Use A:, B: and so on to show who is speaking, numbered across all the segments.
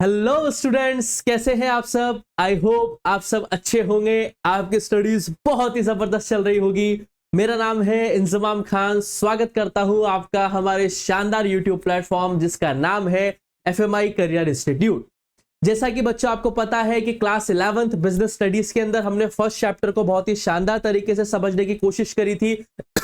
A: Hello students, कैसे हैं आप सब। आई होप आप सब अच्छे होंगे। आपकी स्टडीज बहुत ही जबरदस्त चल रही होगी। मेरा नाम है इंजमाम खान। स्वागत करता हूं आपका हमारे शानदार यूट्यूब प्लेटफॉर्म जिसका नाम है एफएमआई करियर इंस्टीट्यूट। जैसा कि बच्चों आपको पता है कि क्लास 11th बिजनेस स्टडीज के अंदर हमने फर्स्ट चैप्टर को बहुत ही शानदार तरीके से समझने की कोशिश करी थी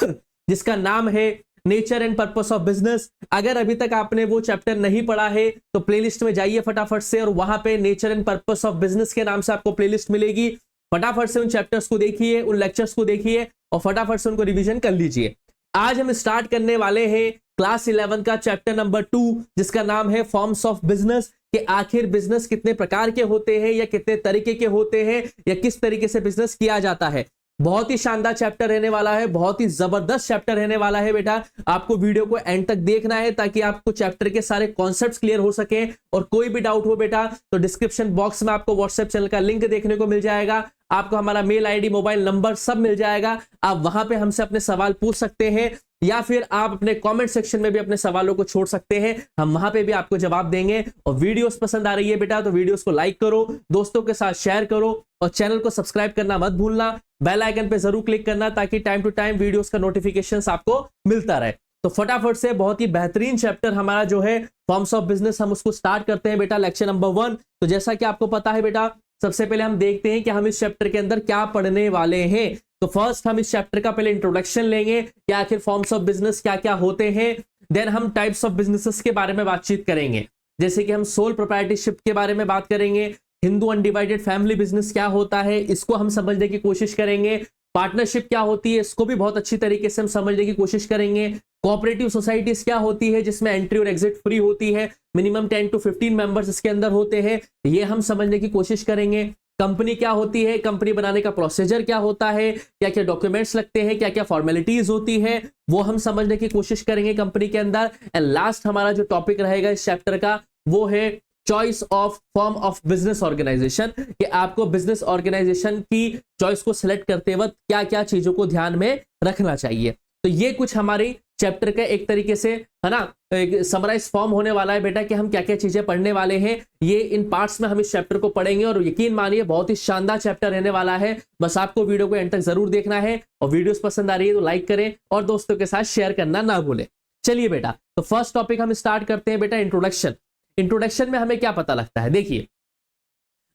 A: जिसका नाम है nature and purpose of business. अगर अभी तक आपने वो चैप्टर नहीं पढ़ा है तो प्लेलिस्ट में जाइए फटाफट से, और वहां पे nature and purpose of business के नाम से आपको प्लेलिस्ट मिलेगी। फटाफट से उन चैप्टर्स को देखिए, उन लेक्चर्स को देखिए और फटाफट से उनको रिवीजन कर लीजिए। आज हम स्टार्ट करने वाले हैं क्लास 11 का चैप्टर नंबर 2 जिसका नाम है फॉर्म्स ऑफ बिजनेस। कि आखिर बिजनेस कितने प्रकार के होते हैं या कितने तरीके के होते हैं या किस तरीके से बिजनेस किया जाता है। बहुत ही शानदार चैप्टर रहने वाला है, बहुत ही जबरदस्त चैप्टर रहने वाला है बेटा। आपको वीडियो को एंड तक देखना है ताकि आपको चैप्टर के सारे कॉन्सेप्ट्स क्लियर हो सके। और कोई भी डाउट हो बेटा तो डिस्क्रिप्शन बॉक्स में आपको व्हाट्सएप चैनल का लिंक देखने को मिल जाएगा। आपको हमारा मेल आईडी, मोबाइल नंबर सब मिल जाएगा। आप वहां पे हमसे अपने सवाल पूछ सकते हैं या फिर आप अपने कमेंट सेक्शन में भी अपने सवालों को छोड़ सकते हैं। हम वहां पे भी आपको जवाब देंगे। और वीडियोस पसंद आ रही है बेटा तो वीडियोस को लाइक करो, दोस्तों के साथ शेयर करो और चैनल को सब्सक्राइब करना मत भूलना। बेल आइकन पे जरूर क्लिक करना ताकि टाइम टू टाइम वीडियोस का नोटिफिकेशंस आपको मिलता रहे। तो फटाफट से बहुत ही बेहतरीन चैप्टर हमारा जो है फॉर्म्स ऑफ बिजनेस, हम उसको स्टार्ट करते हैं बेटा। Lecture number 1। तो जैसा कि आपको पता है बेटा, सबसे पहले हम देखते हैं कि हम इस चैप्टर के अंदर क्या पढ़ने वाले हैं। तो फर्स्ट हम इस चैप्टर का पहले इंट्रोडक्शन लेंगे कि आखिर फॉर्म्स ऑफ बिजनेस क्या क्या होते हैं। देन हम टाइप्स ऑफ बिजनेसेस के बारे में बातचीत करेंगे, जैसे कि हम सोल प्रोप्राइटरशिप के बारे में बात करेंगे। हिंदू अनडिवाइडेड फैमिली बिजनेस क्या होता है इसको हम समझने की कोशिश करेंगे। पार्टनरशिप क्या होती है इसको भी बहुत अच्छी तरीके से हम समझने की कोशिश करेंगे। कोऑपरेटिव सोसाइटीज क्या होती है जिसमें एंट्री और एग्जिट फ्री होती है, मिनिमम 10 to 15 मेंबर्स इसके अंदर होते हैं, ये हम समझने की कोशिश करेंगे। कंपनी क्या होती है, कंपनी बनाने का प्रोसीजर क्या होता है, क्या क्या डॉक्यूमेंट्स लगते हैं, क्या क्या फॉर्मेलिटीज होती है, वो हम समझने की कोशिश करेंगे कंपनी के अंदर। एंड लास्ट हमारा जो टॉपिक रहेगा इस चैप्टर का वो है choice of form of business organization. कि आपको बिजनेस ऑर्गेनाइजेशन की चॉइस को सिलेक्ट करते वक्त क्या क्या चीजों को ध्यान में रखना चाहिए। तो ये कुछ हमारी चैप्टर का एक तरीके से है ना समराइज फॉर्म होने वाला है बेटा कि हम क्या क्या चीजें पढ़ने वाले हैं। ये इन पार्ट्स में हम इस चैप्टर को पढ़ेंगे और यकीन मानिए बहुत ही शानदार चैप्टर रहने वाला है। बस आपको वीडियो को एंड तक जरूर देखना है और वीडियोस पसंद आ रही है तो लाइक करें और दोस्तों के साथ शेयर करना ना भूलें। चलिए बेटा, तो फर्स्ट टॉपिक हम स्टार्ट करते हैं बेटा, इंट्रोडक्शन। इंट्रोडक्शन में हमें क्या पता लगता है, देखिए,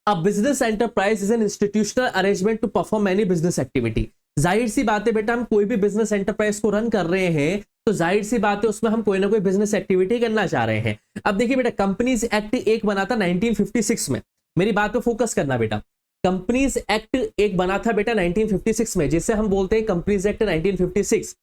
A: a business enterprise is an institutional arrangement to perform any business activity. जाहिर सी बात है बेटा, हम कोई भी बिजनेस एंटरप्राइज को रन कर रहे हैं तो जाहिर सी बात है उसमें हम कोई ना कोई बिजनेस एक्टिविटी करना चाह रहे हैं। अब देखिए बेटा, कंपनीज एक्ट एक बना था 1956 में। मेरी बात पे फोकस करना बेटा। कंपनीज एक्ट एक बना था बेटा 1956 में, जिसे हम बोलते हैं कंपनीज एक्ट 1956।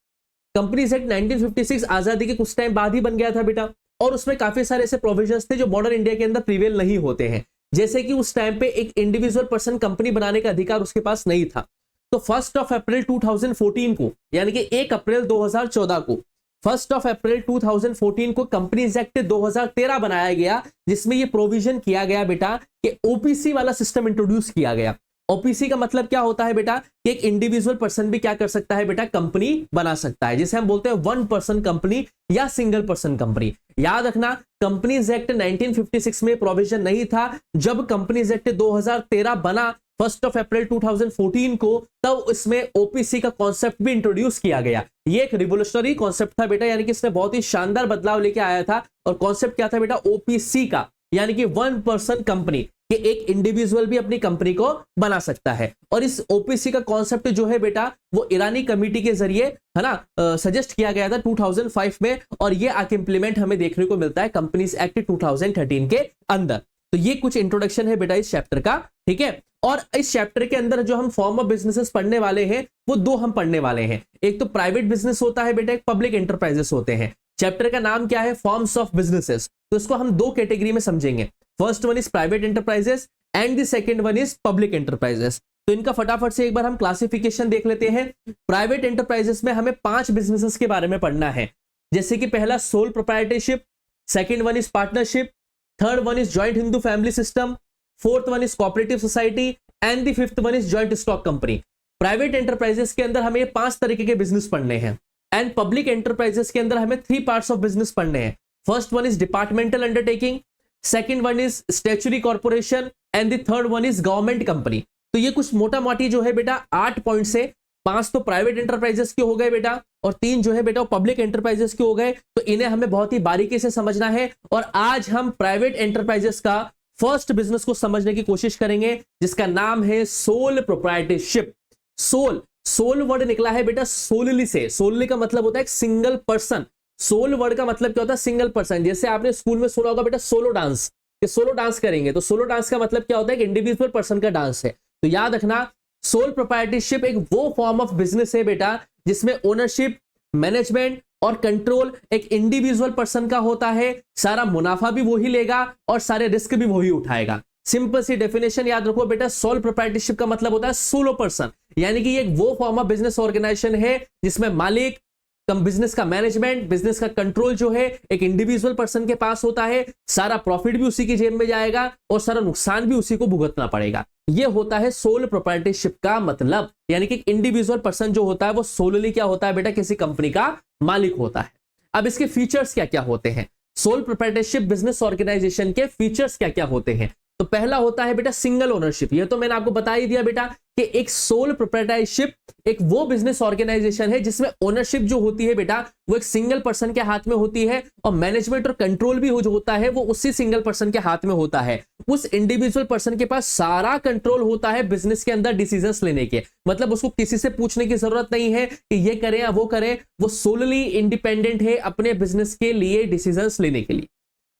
A: कंपनीज एक्ट 1956 आजादी के कुछ टाइम बाद ही बन गया था बेटा। और उसमें काफी सारे ऐसे प्रोविजंस थे जो मॉडर्न इंडिया के अंदर प्रिवेल नहीं होते हैं। जैसे कि उस टाइम पे एक इंडिविजुअल पर्सन कंपनी बनाने का अधिकार उसके पास नहीं था। तो 1 अप्रैल 2014 को, यानी कि 1 अप्रैल 2014 को, 1 अप्रैल 2014 को कंपनीज एक्ट 2013 बनाया गया, जिसमें यह प्रोविजन किया गया बेटा कि ओपीसी वाला सिस्टम इंट्रोड्यूस किया गया। ओपीसी का मतलब क्या होता है बेटा कि एक इंडिविजुअल पर्सन भी क्या कर सकता है बेटा, कंपनी बना सकता है, जिसे हम बोलते हैं वन पर्सन कंपनी या सिंगल पर्सन कंपनी। याद रखना, कंपनीज एक्ट 1956 में प्रोविजन नहीं था। जब कंपनीज एक्ट 2013 बना 1 अप्रैल 2014 को, तब इसमें ओपीसी का कॉन्सेप्ट भी इंट्रोड्यूस किया गया। ये एक रिवोल्यूशनरी कॉन्सेप्ट था बेटा, यानी कि इसने बहुत ही शानदार बदलाव लेके आया था। और कॉन्सेप्ट क्या था बेटा, ओपीसी का, यानी कि वन पर्सन कंपनी, कि एक इंडिविजुअल भी अपनी कंपनी को बना सकता है। और इस ओपीसी का कॉन्सेप्ट जो है बेटा वो ईरानी कमेटी के जरिए है ना सजेस्ट किया गया था 2005 में, और ये आके इंप्लीमेंट हमें देखने को मिलता है कंपनीज एक्ट 2013 के अंदर। तो ये कुछ इंट्रोडक्शन है बेटा इस चैप्टर का, ठीक है। और इस चैप्टर के अंदर जो हम फॉर्म ऑफ बिजनेसेस पढ़ने वाले हैं वो दो हम पढ़ने वाले हैं। एक तो प्राइवेट बिजनेस होता है बेटा, एक पब्लिक एंटरप्राइजेस होते हैं। चैप्टर का नाम क्या है, फॉर्म्स ऑफ बिजनेसेस। तो इसको हम दो कैटेगरी में समझेंगे। First one is private enterprises and the second one is public enterprises. तो इनका फटाफट से एक बार हम क्लासिफिकेशन देख लेते हैं। प्राइवेट एंटरप्राइजेस में हमें 5 बिजनेसेस के बारे में पढ़ना है, जैसे कि पहला sole proprietorship, second one is partnership, third one is joint Hindu family system, fourth one is cooperative society and the fifth one is joint stock company. Private enterprises के अंदर हमें 5 तरीके के बिजनेस पढ़ने हैं एंड पब्लिक एंटरप्राइजेस के अंदर हमें 3 पार्ट्स ऑफ बिजनेस पढ़ने हैं। First one is departmental undertaking, second one is statutory corporation and the third one is government company. तो ये कुछ मोटा मोटी जो है बेटा 8 पॉइंट से 5 तो प्राइवेट एंटरप्राइजेस के हो गए बेटा, और 3 जो है बेटा पब्लिक एंटरप्राइजेस के हो गए। तो इन्हें हमें बहुत ही बारीकी से समझना है, और आज हम प्राइवेट एंटरप्राइजेस का फर्स्ट बिजनेस को समझने की कोशिश करेंगे, जिसका नाम है सोल प्रोप्राइटरशिप। सोल वर्ड निकला है बेटा सोलली से। सोलली का मतलब होता है सिंगल पर्सन। सोल वर्ड का मतलब क्या होता है? Single person. जैसे आपने स्कूल में सुना होगा बेटा सोलो डांस, कि सोलो डांस करेंगे, तो सोलो डांस का मतलब क्या होता है? कि इंडिविजुअल पर्सन का डांस है। तो याद रखना, सोल प्रोप्राइटरशिप एक वो फॉर्म ऑफ बिजनेस है बेटा जिसमें ओनरशिप, मैनेजमेंट और कंट्रोल एक इंडिविजुअल पर्सन का होता है। सारा मुनाफा भी वही लेगा और सारे रिस्क भी वही उठाएगा। सिंपल सी डेफिनेशन याद रखो बेटा, सोल प्रोप्राइटरशिप का मतलब होता है सोलो पर्सन, यानी कि एक वो फॉर्म ऑफ बिजनेस ऑर्गेनाइजेशन है जिसमें मालिक, बिजनेस का मैनेजमेंट, बिजनेस का कंट्रोल जो है एक इंडिविजुअल पर्सन के पास होता है। सारा प्रॉफिट भी उसी की जेब में जाएगा और सारा नुकसान भी उसी को भुगतना पड़ेगा। यह होता है सोल प्रोप्राइटरशिप का मतलब, यानी कि इंडिविजुअल पर्सन जो होता है वो सोलली क्या होता है बेटा? किसी कंपनी का मालिक होता है। अब इसके फीचर्स क्या क्या होते हैं? सोल प्रोप्राइटरशिप बिजनेस ऑर्गेनाइजेशन के फीचर्स क्या क्या होते हैं? तो पहला होता है बेटा सिंगल ओनरशिप। ये तो मैंने आपको बता ही दिया बेटा कि एक सोल प्रोप्राइटरशिप एक वो बिजनेस ऑर्गेनाइजेशन है जिसमें ओनरशिप जो होती है बेटा वो एक सिंगल पर्सन के हाथ में होती है, और मैनेजमेंट और कंट्रोल भी जो होता है वो उसी सिंगल पर्सन के हाथ में होता है। उस इंडिविजुअल पर्सन के पास सारा कंट्रोल होता है बिजनेस के अंदर डिसीजंस लेने के। मतलब उसको किसी से पूछने की जरूरत नहीं है कि ये करें या वो करें, वो सोलली इंडिपेंडेंट है अपने बिजनेस के लिए डिसीजंस लेने के लिए।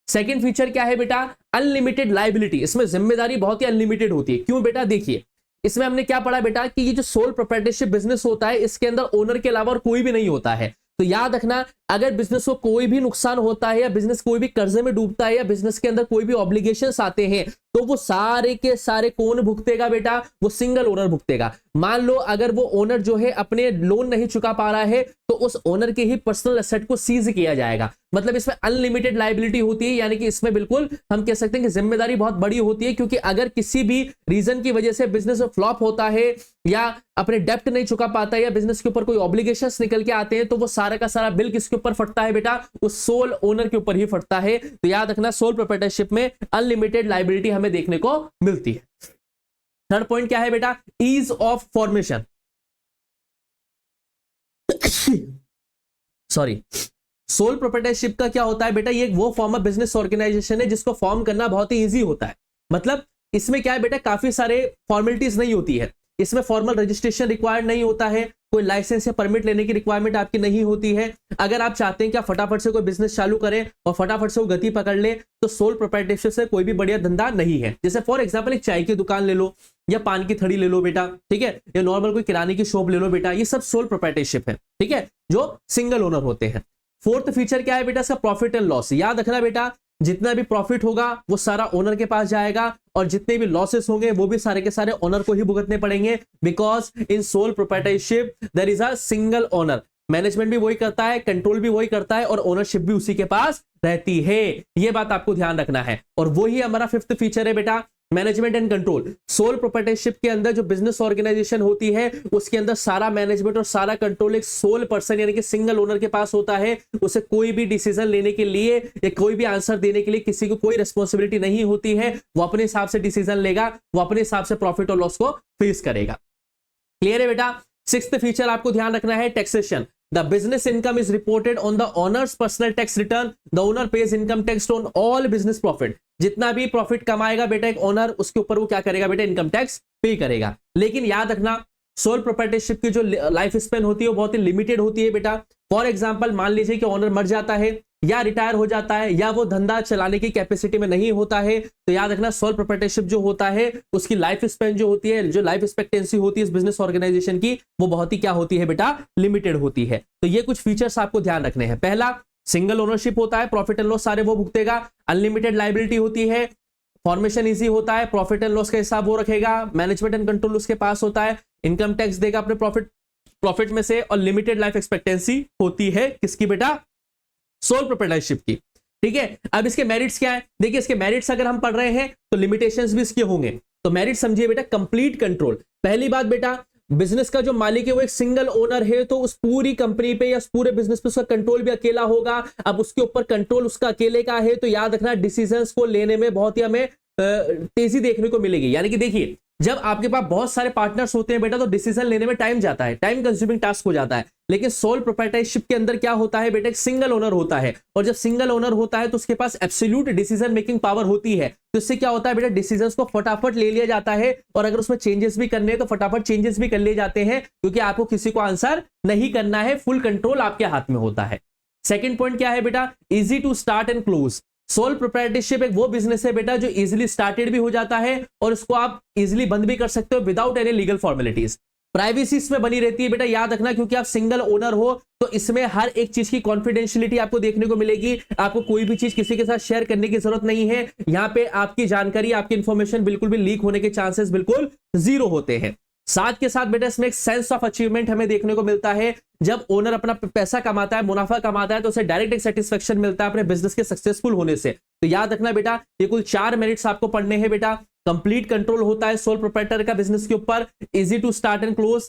A: सेकंड फीचर क्या है बेटा? Unlimited liability. इसमें जिम्मेदारी बहुत ही अनलिमिटेड होती है। क्यों बेटा? देखिए, इसमें हमने क्या पढ़ा बेटा कि ये जो सोल प्रोप्राइटरशिप बिजनेस होता है इसके अंदर ओनर के अलावा और कोई भी नहीं होता है। तो याद रखना, अगर बिजनेस को कोई भी नुकसान होता है या बिजनेस कोई भी कर्जे में डूबता है या बिजनेस के अंदर कोई भी ऑब्लिगेशंस आते हैं, तो वो सारे के सारे कौन भुगतेगा बेटा? वो सिंगल ओनर भुगतेगा। मान लो अगर वो ओनर जो है अपने लोन नहीं चुका पा रहा है, तो उस ओनर के ही पर्सनल एसेट को सीज किया जाएगा। मतलब इसमें अनलिमिटेड लायबिलिटी होती है, यानी कि इसमें बिल्कुल हम कह सकते हैं कि जिम्मेदारी बहुत बड़ी होती है, क्योंकि अगर किसी भी रीजन की वजह से बिजनेस फ्लॉप होता है या अपने डेप्ट नहीं चुका पाता है या बिजनेस के ऊपर कोई ऑब्लिगेशंस निकल के आते हैं, तो वो सारा का सारा बिल किसके ऊपर फटता है बेटा? उस सोल ओनर के ऊपर ही फटता है। तो याद रखना, सोल प्रोप्राइटरशिप में अनलिमिटेड लायबिलिटी हमें देखने को मिलती है। थर्ड पॉइंट क्या है बेटा? Ease of formation. Sorry, sole proprietorship का क्या होता है बेटा? ये एक वो फॉर्म ऑफ बिजनेस ऑर्गेनाइजेशन है जिसको फॉर्म करना बहुत ही इजी होता है। मतलब इसमें क्या है बेटा? काफी सारे फॉर्मेलिटीज नहीं होती है। इसमें फॉर्मल रजिस्ट्रेशन रिक्वायर्ड नहीं होता है, कोई लाइसेंस या परमिट लेने की रिक्वायरमेंट आपकी नहीं होती है। अगर आप चाहते हैं कि आप फटाफट से कोई बिजनेस चालू करें और फटाफट से वो गति पकड़ ले, तो सोल प्रोप्राइटरशिप से कोई भी बढ़िया धंधा नहीं है। जैसे फॉर एग्जांपल एक चाय की दुकान ले लो या पान की थड़ी ले लो बेटा, ठीक है, या नॉर्मल कोई किराने की शॉप ले लो बेटा, ये सब सोल प्रोप्राइटरशिप है, ठीक है, जो सिंगल ओनर होते हैं। फोर्थ फीचर क्या है बेटा? इसका प्रॉफिट एंड लॉस। याद रखना बेटा, जितना भी प्रॉफिट होगा वो सारा ओनर के पास जाएगा, और जितने भी लॉसेस होंगे वो भी सारे के सारे ओनर को ही भुगतने पड़ेंगे, because in sole proprietorship there is a single owner. Management भी वही करता है, कंट्रोल भी वही करता है, और ओनरशिप भी उसी के पास रहती है। ये बात आपको ध्यान रखना है। और वही हमारा फिफ्थ फीचर है बेटा, management and control. Sole proprietorship के अंदर जो बिजनेस ऑर्गेनाइजेशन होती है उसके अंदर सारा मैनेजमेंट और सारा कंट्रोल एक सोल पर्सन यानी कि सिंगल ओनर के पास होता है। उसे कोई भी डिसीजन लेने के लिए या कोई भी आंसर देने के लिए किसी को कोई रिस्पॉन्सिबिलिटी नहीं होती है। वो अपने हिसाब से डिसीजन लेगा, वो अपने हिसाब से प्रॉफिट और लॉस को फेस करेगा। क्लियर है बेटा? सिक्स्थ फीचर आपको ध्यान रखना है, taxation. The business income is reported on the owner's personal tax return. The owner pays income tax on all business profit. जितना भी प्रॉफिट कमाएगा बेटा एक ओनर, उसके ऊपर वो क्या करेगा बेटा? इनकम टैक्स पे करेगा। लेकिन याद रखना, सोल प्रोप्राइटरशिप की जो लाइफ स्पेन होती है वो बहुत ही लिमिटेड होती है बेटा। फॉर एग्जांपल मान लीजिए कि ओनर मर जाता है या रिटायर हो जाता है या वो धंधा चलाने की कैपेसिटी में नहीं होता है, तो याद रखना सोल प्रोप्राइटरशिप जो होता है उसकी लाइफ स्पेन जो होती है, जो लाइफ एक्सपेक्टेंसी होती है इस बिजनेस ऑर्गेनाइजेशन की, वो बहुत ही क्या होती है बेटा? लिमिटेड होती है। तो ये कुछ फीचर्स आपको ध्यान रखने हैं। पहला, सिंगल ओनरशिप होता है, प्रॉफिट एंड लॉस सारे वो भुगतेगा। अनलिमिटेड लायबिलिटी होती है, फॉर्मेशन इजी होता है, प्रॉफिट एंड लॉस का हिसाब वो रखेगा, मैनेजमेंट एंड कंट्रोल उसके पास होता है, इनकम टैक्स देगा अपने प्रॉफिट में से, और लिमिटेड लाइफ एक्सपेक्टेंसी होती है किसकी बेटा? सोल प्रोप्राइटरशिप की। ठीक है, अब इसके मेरिट्स क्या है? देखिए इसके मेरिट्स अगर हम पढ़ रहे हैं तो लिमिटेशंस भी इसके होंगे। तो मेरिट समझिए बेटा, कंप्लीट कंट्रोल। पहली बात बेटा, बिजनेस का जो मालिक है वो एक सिंगल ओनर है, तो उस पूरी कंपनी पे या उस पूरे बिजनेस पे उसका कंट्रोल भी अकेला होगा। अब उसके ऊपर कंट्रोल उसका अकेले का है, तो याद रखना डिसीजंस को लेने में बहुत ही हमें तेजी देखने को मिलेगी। यानी कि देखिए, जब आपके पास बहुत सारे पार्टनर्स होते हैं बेटा, तो डिसीजन लेने में टाइम जाता है, टाइम कंज्यूमिंग टास्क हो जाता है। लेकिन सोल प्रोप्राइटरशिप के अंदर क्या होता है बेटा, एक सिंगल ओनर होता है, और जब सिंगल ओनर होता है तो उसके पास एब्सोल्यूट डिसीजन मेकिंग पावर होती है। तो इससे क्या होता है बेटा, डिसीजंस को फटाफट ले लिया जाता है, और अगर उसमें चेंजेस भी करने हैं तो फटाफट चेंजेस भी कर लिए जाते हैं, क्योंकि आपको किसी को आंसर नहीं करना है, फुल कंट्रोल आपके हाथ में होता है। सेकंड पॉइंट क्या है बेटा, easy to start and close. Sole proprietorship एक वो बिजनेस है बेटा जो इजीली स्टार्टेड भी हो जाता है, और इसको आप इजीली बंद भी कर सकते हो without any legal formalities. Privacy इसमें बनी रहती है बेटा, याद रखना, क्योंकि आप सिंगल ओनर हो, तो इसमें हर एक चीज की कॉन्फिडेंशियलिटी आपको देखने को मिलेगी। आपको कोई भी चीज किसी के साथ शेयर करने की जरूरत नहीं है। यहां पे आपकी जानकारी, आपकी इंफॉर्मेशन बिल्कुल भी लीक होने के चांसेस बिल्कुल जीरो होते हैं। साथ के साथ बेटा इसमें एक सेंस ऑफ अचीवमेंट हमें देखने को मिलता है। जब ओनर अपना पैसा कमाता है, मुनाफा कमाता है, तो उसे डायरेक्ट एक सेटिस्फेक्शन मिलता है अपने बिजनेस के सक्सेसफुल होने से। तो याद रखना बेटा, ये कुल 4 मेरिट्स आपको पढ़ने हैं बेटा। कंप्लीट कंट्रोल होता है सोल प्रोप्राइटर का बिजनेस के ऊपर, easy to start and close,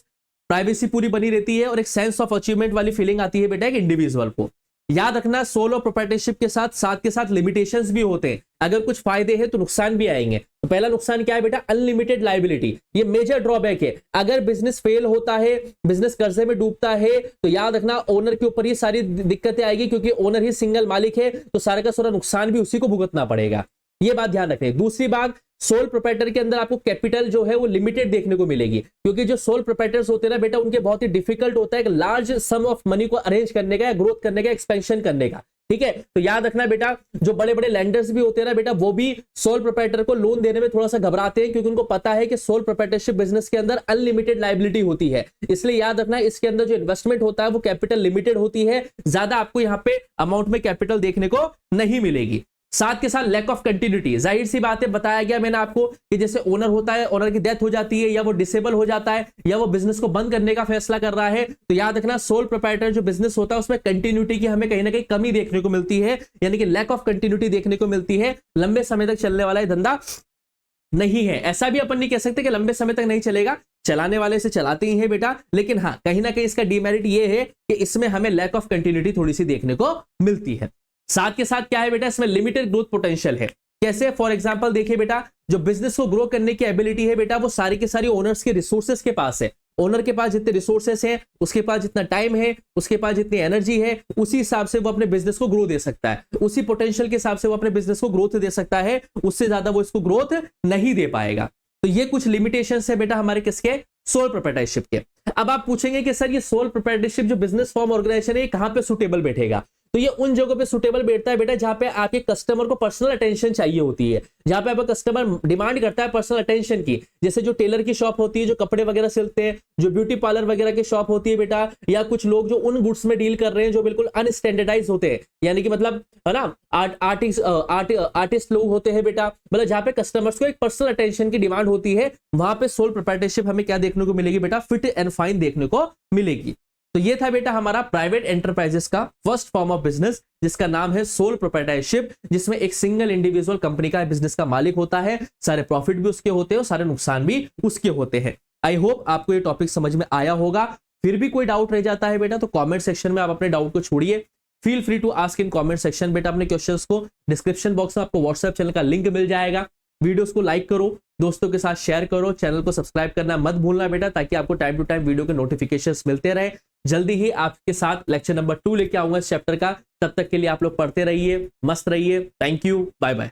A: privacy पूरी बनी रहती है, और एक सेंस ऑफ अचीवमेंट वाली फीलिंग आती है बेटा एक इंडिविजुअल को। याद रखना, सोलो प्रोप्राइटरशिप के साथ लिमिटेशंस भी होते हैं। अगर कुछ फायदे हैं तो नुकसान भी आएंगे। तो पहला नुकसान क्या है बेटा, अनलिमिटेड लायबिलिटी। ये मेजर ड्रॉबैक है। अगर बिजनेस फेल होता है, बिजनेस कर्जे में डूबता है, तो याद रखना ओनर के ऊपर ये सारी दिक्कतें आएगी, क्योंकि ओनर ही सिंगल मालिक है, तो सारा का सारा नुकसान भी उसी को भुगतना पड़ेगा। ये बात ध्यान रखें। दूसरी बात, सोल प्रोप्राइटर के अंदर आपको कैपिटल जो है वो लिमिटेड देखने को मिलेगी, क्योंकि जो सोल प्रोप्राइटर्स होते हैं ना बेटा, उनके बहुत ही डिफिकल्ट होता है एक लार्ज सम ऑफ मनी को अरेंज करने का, या ग्रोथ करने का, एक्सपेंशन करने का। ठीक है, तो याद रखना बेटा, जो बड़े बड़े लैंडर्स भी होते हैं ना बेटा, वो भी सोल प्रोप्राइटर को लोन देने में थोड़ा सा घबराते हैं, क्योंकि उनको पता है कि सोल प्रोप्राइटरशिप बिजनेस के अंदर अनलिमिटेड लायबिलिटी होती है। इसलिए याद रखना, इसके अंदर जो इन्वेस्टमेंट होता है वो कैपिटल लिमिटेड होती है, ज्यादा आपको यहाँ पे अमाउंट में कैपिटल देखने को नहीं मिलेगी। साथ के साथ लैक ऑफ कंटिन्यूटी, जाहिर सी बात है, बताया गया मैंने आपको कि जैसे ओनर होता है, ओनर की डेथ हो जाती है, या वो डिसेबल हो जाता है, या वो बिजनेस को बंद करने का फैसला कर रहा है, तो याद रखना सोल प्रोप्राइटर जो बिजनेस होता है उसमें कंटिन्यूटी की हमें कहीं ना कहीं कमी देखने को मिलती है, यानी कि लैक ऑफ कंटिन्यूटी देखने को मिलती है। लंबे समय तक चलने वाला धंधा नहीं है। ऐसा भी अपन नहीं कह सकते कि लंबे समय तक नहीं चलेगा, चलाने वाले से चलाते ही है बेटा, लेकिन हाँ, कहीं ना कहीं इसका डीमेरिट ये है कि इसमें हमें लैक ऑफ कंटिन्यूटी थोड़ी सी देखने को मिलती है। साथ के साथ क्या है बेटा, इसमें लिमिटेड ग्रोथ पोटेंशियल है। कैसे, फॉर एग्जांपल देखिए बेटा, जो बिजनेस को ग्रो करने की एबिलिटी है बेटा, वो सारी के सारी ओनर्स के रिसोर्सेस के पास है। ओनर के पास जितने रिसोर्सेस हैं, उसके पास जितना टाइम है, उसके पास जितनी एनर्जी है, उसी हिसाब से वो अपने बिजनेस को ग्रो दे सकता है। उसी पोटेंशियल के हिसाब से वो अपने बिजनेस को ग्रोथ दे सकता है, उससे ज्यादा वो इसको ग्रोथ नहीं दे पाएगा। तो ये कुछ लिमिटेशंस है बेटा हमारे किसके, सोल प्रोप्राइटरशिप के। अब आप पूछेंगे कि सर ये सोल प्रोप्राइटरशिप जो बिजनेस फॉर्म ऑर्गेनाइजेशन है, कहां पे सुटेबल बैठेगा? तो ये उन जगहों पे सुटेबल बैठता है बेटा जहां पे आपके कस्टमर को पर्सनल अटेंशन चाहिए होती है, जहां पे आपका कस्टमर डिमांड करता है पर्सनल अटेंशन की। जैसे जो टेलर की शॉप होती है, जो कपड़े वगैरह सिलते हैं, जो ब्यूटी पार्लर वगैरह की शॉप होती है बेटा, या कुछ लोग जो उन गुड्स में डील कर रहे हैं जो बिल्कुल अनस्टैंडर्डाइज होते हैं, यानी कि मतलब है ना, आर्टिस्ट लोग होते हैं बेटा, मतलब जहां पे कस्टमर्स को एक पर्सनल अटेंशन की डिमांड होती है, वहां पे सोल प्रोप्राइटरशिप हमें क्या देखने को मिलेगी बेटा, फिट एंड फाइन देखने को मिलेगी। तो ये था बेटा हमारा प्राइवेट एंटरप्राइजेस का फर्स्ट फॉर्म ऑफ बिजनेस, जिसका नाम है सोल प्रोप्राइटरशिप, जिसमें एक सिंगल इंडिविजुअल कंपनी का बिजनेस का मालिक होता है, सारे प्रॉफिट भी उसके होते हैं और सारे नुकसान भी उसके होते हैं। आई होप आपको ये टॉपिक समझ में आया होगा। फिर भी कोई डाउट रह जाता है बेटा तो कमेंट सेक्शन में आप अपने डाउट को छोड़िए। Feel free to ask in comment section बेटा अपने क्वेश्चंस को। डिस्क्रिप्शन बॉक्स में आपको व्हाट्सएप चैनल का लिंक मिल जाएगा। वीडियोस को लाइक करो, दोस्तों के साथ शेयर करो, चैनल को सब्सक्राइब करना मत भूलना बेटा, ताकि आपको टाइम टू टाइम वीडियो के नोटिफिकेशंस मिलते रहे। जल्दी ही आपके साथ लेक्चर नंबर 2 लेके आऊंगा इस चैप्टर का। तब तक के लिए आप लोग पढ़ते रहिए, मस्त रहिए। Thank you, bye bye.